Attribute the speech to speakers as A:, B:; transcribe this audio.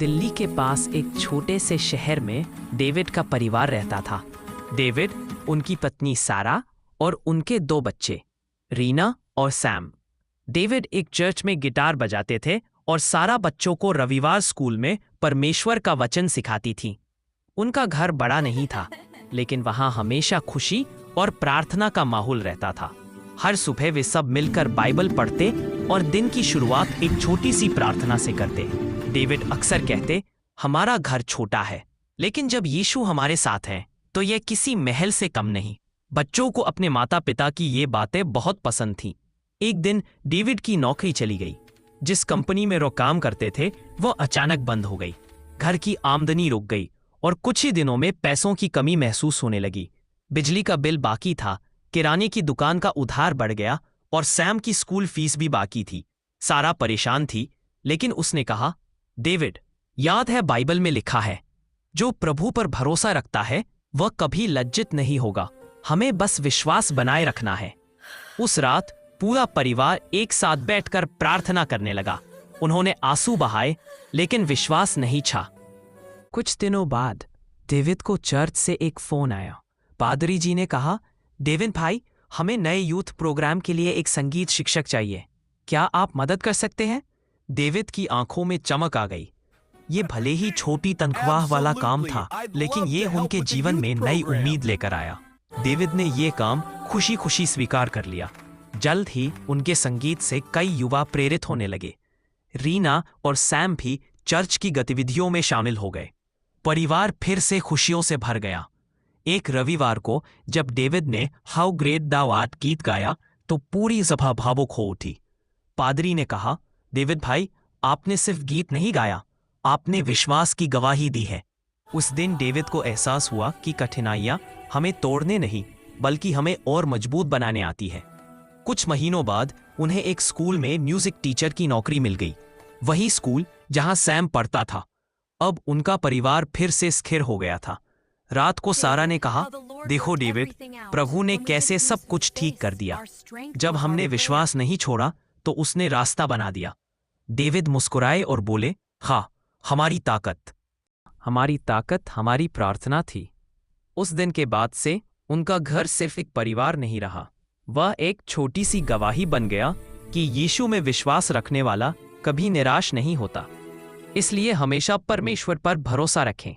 A: दिल्ली के पास एक छोटे से शहर में डेविड का परिवार रहता था। डेविड, उनकी पत्नी सारा और उनके 2 बच्चे, रीना और सैम। डेविड एक चर्च में गिटार बजाते थे और सारा बच्चों को रविवार स्कूल में परमेश्वर का वचन सिखाती थी। उनका घर बड़ा नहीं था, लेकिन वहां हमेशा खुशी और प्रार्थना का माहौल रहता था। हर सुबह वे सब मिलकर बाइबल पढ़ते और दिन की शुरुआत एक छोटी सी प्रार्थना से करते। डेविड अक्सर कहते, हमारा घर छोटा है, लेकिन जब यीशु हमारे साथ है तो यह किसी महल से कम नहीं। बच्चों को अपने माता पिता की ये बातें बहुत पसंद थीं। एक दिन डेविड की नौकरी चली गई। जिस कंपनी में वो काम करते थे वो अचानक बंद हो गई। घर की आमदनी रुक गई और कुछ ही दिनों में पैसों की कमी महसूस होने लगी। बिजली का बिल बाकी था, किराने की दुकान का उधार बढ़ गया और सैम की स्कूल फीस भी बाकी थी। सारा परेशान थी, लेकिन उसने कहा, डेविड, याद है बाइबल में लिखा है, जो प्रभु पर भरोसा रखता है वह कभी लज्जित नहीं होगा। हमें बस विश्वास बनाए रखना है। उस रात पूरा परिवार एक साथ बैठकर प्रार्थना करने लगा। उन्होंने आंसू बहाए, लेकिन विश्वास नहीं छा। कुछ दिनों बाद डेविड को चर्च से एक फोन आया। पादरी जी ने कहा, डेविड भाई, हमें नए यूथ प्रोग्राम के लिए एक संगीत शिक्षक चाहिए। क्या आप मदद कर सकते हैं? डेविड की आंखों में चमक आ गई। ये भले ही छोटी तनख्वाह वाला काम था, लेकिन ये उनके जीवन में नई उम्मीद लेकर आया। डेविड ने ये काम खुशी खुशी स्वीकार कर लिया। जल्द ही उनके संगीत से कई युवा प्रेरित होने लगे। रीना और सैम भी चर्च की गतिविधियों में शामिल हो गए। परिवार फिर से खुशियों से भर गया। एक रविवार को जब डेविड ने हाउ ग्रेट thou art गीत गाया तो पूरी सभा भावुक हो उठी। पादरी ने कहा, डेविड भाई, आपने सिर्फ गीत नहीं गाया, आपने विश्वास की गवाही दी है। उस दिन डेविड को एहसास हुआ कि कठिनाइयां हमें तोड़ने नहीं, बल्कि हमें और मजबूत बनाने आती है। कुछ महीनों बाद उन्हें एक स्कूल में म्यूजिक टीचर की नौकरी मिल गई, वही स्कूल जहां सैम पढ़ता था। अब उनका परिवार फिर से स्थिर हो गया था। रात को सारा ने कहा, देखो डेविड, प्रभु ने कैसे सब कुछ ठीक कर दिया। जब हमने विश्वास नहीं छोड़ा तो उसने रास्ता बना दिया। डेविड मुस्कुराए और बोले, हाँ, हमारी ताकत हमारी प्रार्थना थी। उस दिन के बाद से उनका घर सिर्फ एक परिवार नहीं रहा, वह एक छोटी सी गवाही बन गया कि यीशु में विश्वास रखने वाला कभी निराश नहीं होता। इसलिए हमेशा परमेश्वर पर भरोसा रखें।